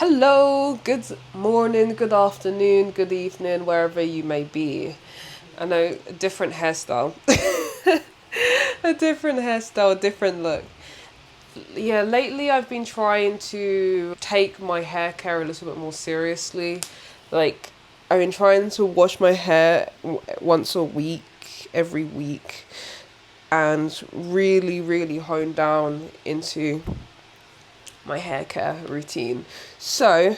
Hello, good morning, good afternoon, good evening, wherever you may be. I know a different hairstyle. A different hairstyle, a different look. Yeah, lately I've been trying to take my hair care a little bit more seriously. Like, I've been trying to wash my hair once a week, every week, and really, really hone down into my hair care routine. So,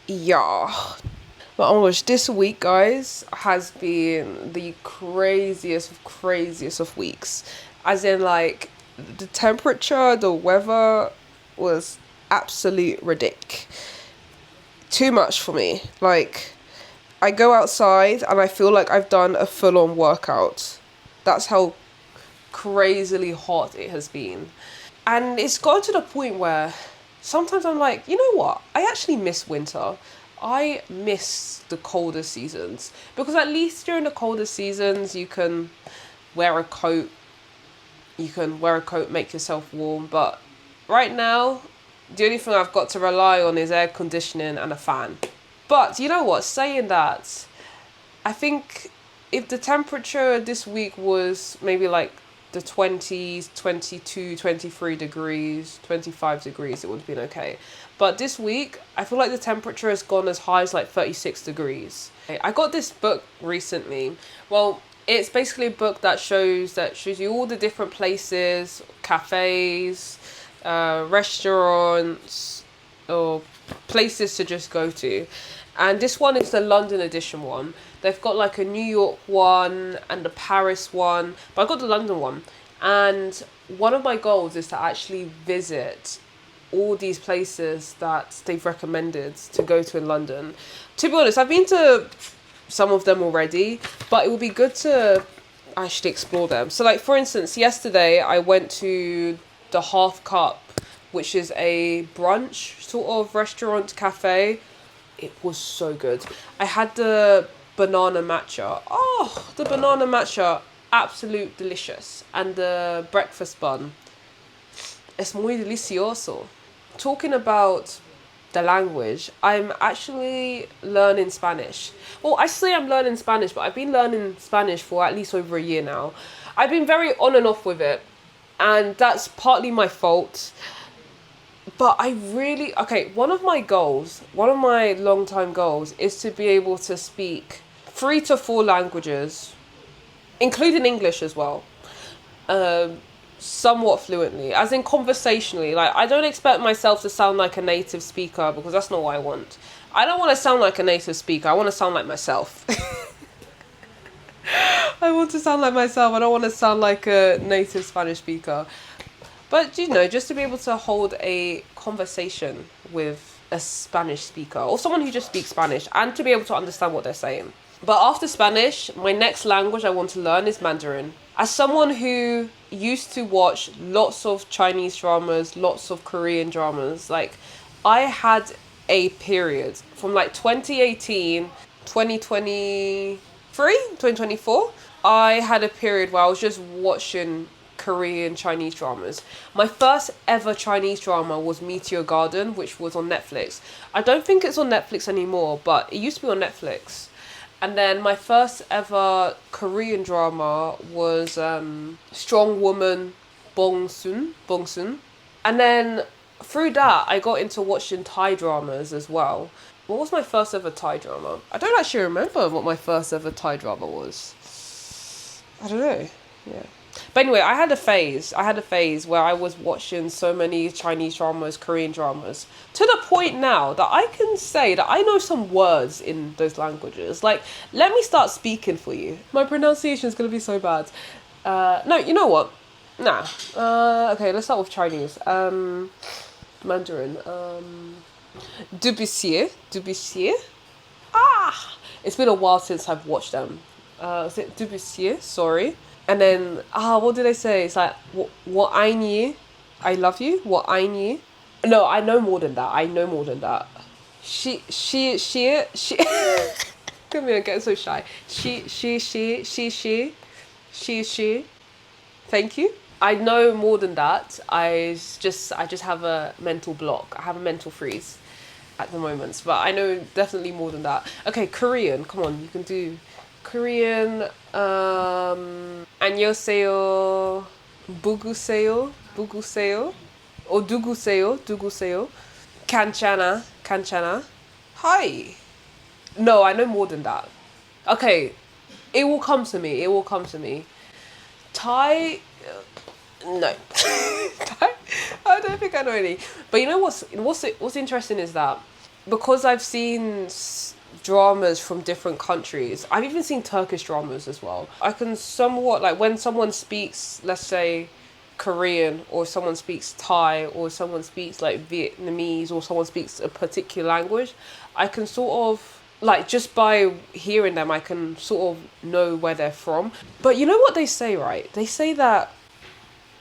yeah. But oh my gosh, this week, guys, has been the craziest of weeks. As in, like, the temperature, the weather was absolute ridic. Too much for me. Like, I go outside and I feel like I've done a full on workout. That's how crazily hot it has been. And it's gotten to the point where sometimes I'm like, you know what? I actually miss winter. I miss the colder seasons because at least during the colder seasons you can wear a coat. You can wear a coat, make yourself warm. But right now, the only thing I've got to rely on is air conditioning and a fan. But you know what? Saying that, I think if the temperature this week was maybe like the 20s, 22, 23 degrees, 25 degrees, it would have been okay. But this week, I feel like the temperature has gone as high as like 36 degrees. I got this book recently. Well, it's basically a book that shows you all the different places, cafes, restaurants, or places to just go to. And this one is the London edition one. They've got like a New York one and a Paris one, but I got the London one. And one of my goals is to actually visit all these places that they've recommended to go to in London. To be honest, I've been to some of them already, but it would be good to actually explore them. So, like, for instance, yesterday I went to the Half Cup, which is a brunch sort of restaurant cafe. It was so good. I had the banana matcha. Oh, the banana matcha, absolute delicious. And the breakfast bun, es muy delicioso. Talking about the language, I'm actually learning Spanish. Well, I say I'm learning Spanish, but I've been learning Spanish for at least over a year now. I've been very on and off with it, and that's partly my fault. But one of my goals, one of my long time goals is to be able to speak 3 to 4 languages, including English as well, um, somewhat fluently, as in conversationally. Like, I don't expect myself to sound like a native speaker because that's not what I want. I don't want to sound like a native speaker. I want to sound like myself. I want to sound like myself. I don't want to sound like a native Spanish speaker. But, just to be able to hold a conversation with a Spanish speaker or someone who just speaks Spanish and to be able to understand what they're saying. But after Spanish, my next language I want to learn is Mandarin. As someone who used to watch lots of Chinese dramas, lots of Korean dramas, like, I had a period from like 2018, 2023, 2024. I had a period where I was just watching Korean Chinese dramas. My first ever Chinese drama was Meteor Garden, which was on Netflix. I don't think it's on Netflix anymore, but it used to be on Netflix. And then my first ever Korean drama was Strong Woman Bong Soon. And then through that, I got into watching Thai dramas as well. What was my first ever Thai drama? I don't actually remember what my first ever Thai drama was. I don't know. Yeah. But anyway, I had a phase. Where I was watching so many Chinese dramas, Korean dramas, to the point now that I can say that I know some words in those languages. Like, let me start speaking for you. My pronunciation is going to be so bad. No, you know what? Nah. Okay, let's start with Chinese. Mandarin. Dubussier. Ah! It's been a while since I've watched them. Is it Dubussier? Sorry. And then, what do they say? It's like, what I knew, I love you. What I knew. No, I know more than that. She. Come here, get so shy. She. Thank you. I know more than that. I just have a mental block. I have a mental freeze. at the moment, but I know definitely more than that. Okay, Korean. Come on, you can do Korean. 안녕하세요. 부구세요. 부구세요. Or 두구세요. 두구세요. Kanchana. Kanchana. Hi. No, I know more than that. Okay, it will come to me. It will come to me. Thai. No. Thai. I don't think I know any. But you know what's interesting is that because I've seen dramas from different countries, I've even seen Turkish dramas as well. I can somewhat like when someone speaks, let's say, Korean, or someone speaks Thai, or someone speaks like Vietnamese, or someone speaks a particular language, I can sort of like just by hearing them, I can sort of know where they're from. But you know what they say, right? They say that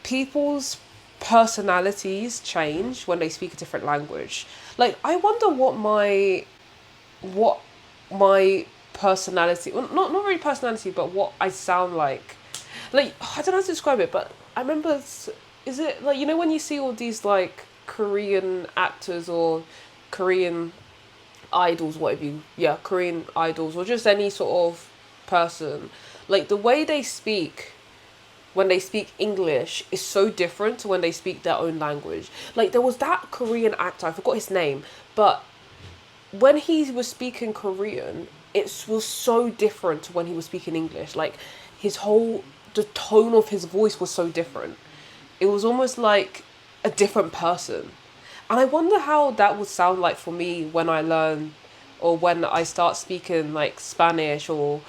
people's personalities change when they speak a different language. Like I wonder what my personality, well, not really personality, but what I sound like. Like I don't know how to describe it, but I remember, is it like, you know, when you see all these like Korean actors or Korean idols, whatever you, yeah, Korean idols, or just any sort of person, like the way they speak when they speak English is so different to when they speak their own language. Like there was that Korean actor, I forgot his name, but when he was speaking Korean, it was so different to when he was speaking English. Like the tone of his voice was so different. It was almost like a different person. And I wonder how that would sound like for me when I learn, or when I start speaking like Spanish or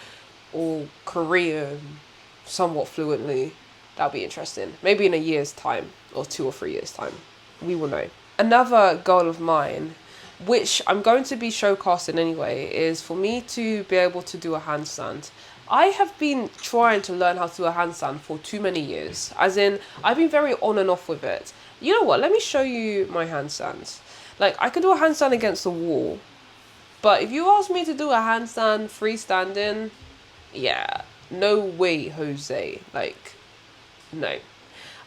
Korean somewhat fluently. That'll be interesting. Maybe in a year's time, or 2 or 3 years' time. We will know. Another goal of mine, which I'm going to be showcasing anyway, is for me to be able to do a handstand. I have been trying to learn how to do a handstand for too many years. As in, I've been very on and off with it. You know what? Let me show you my handstands. Like, I could do a handstand against the wall. But if you ask me to do a handstand freestanding, yeah, no way, Jose. Like, no.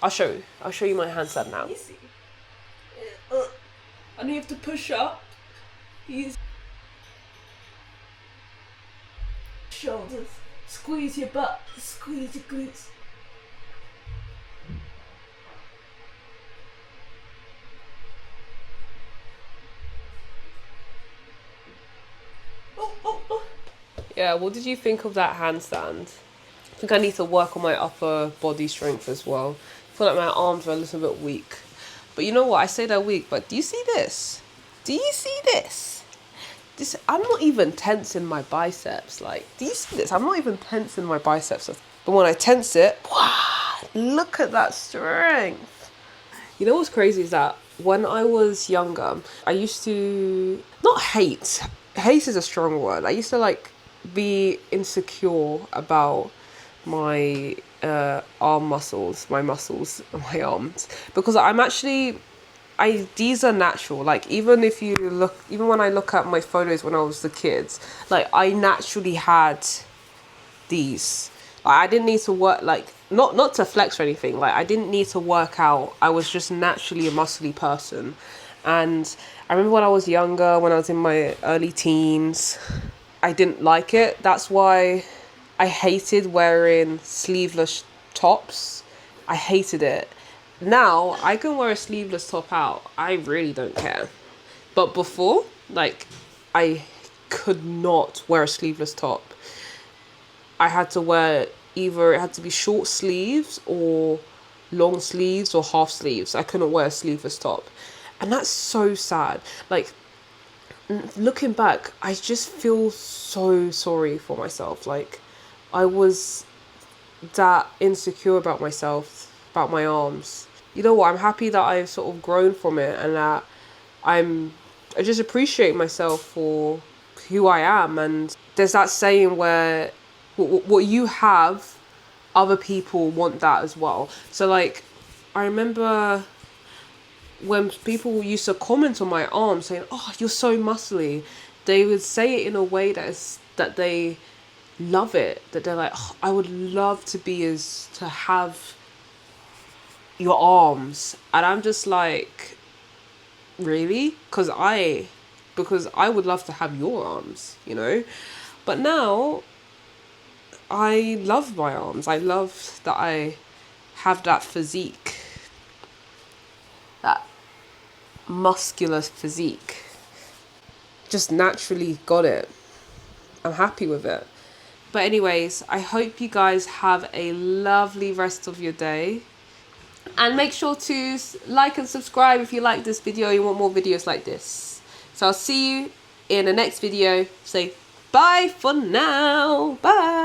I'll show you. I'll show you my handstand now. Easy. And you have to push up. Easy. Shoulders. Squeeze your butt. Squeeze your glutes. Oh. Yeah, what did you think of that handstand? I think I need to work on my upper body strength as well. I feel like my arms are a little bit weak. But you know what? I say they're weak, but do you see this? Do you see this? I'm not even tensing my biceps. Like, do you see this? I'm not even tensing my biceps. But when I tense it, wow, look at that strength. You know what's crazy is that when I was younger, I used to not hate. Hate is a strong word. I used to like be insecure about my arm muscles, my arms, because these are natural. Like even when I look at my photos when I was a kid, like I naturally had these. Like, I didn't need to work, like not to flex or anything. Like I didn't need to work out. I was just naturally a muscly person. And I remember when I was younger, when I was in my early teens, I didn't like it. That's why I hated wearing sleeveless tops. I hated it. Now I can wear a sleeveless top out. I really don't care. But before, like, I could not wear a sleeveless top. I had to wear it had to be short sleeves or long sleeves or half sleeves. I couldn't wear a sleeveless top. And that's so sad. Like, looking back, I just feel so sorry for myself. Like, I was that insecure about myself, about my arms. You know what? I'm happy that I've sort of grown from it, and that I just appreciate myself for who I am. And there's that saying where what you have, other people want that as well. So like, I remember when people used to comment on my arms saying, "Oh, you're so muscly," they would say it in a way that they love it. That they're like, "Oh, I would love to have your arms," and I'm just like, really? Because I because I would love to have your arms, you know. But now I love my arms. I love that I have that physique, that muscular physique. Just naturally got it. I'm happy with it. But anyways, I hope you guys have a lovely rest of your day. And make sure to like and subscribe if you like this video, you want more videos like this. So I'll see you in the next video. Say bye for now. Bye.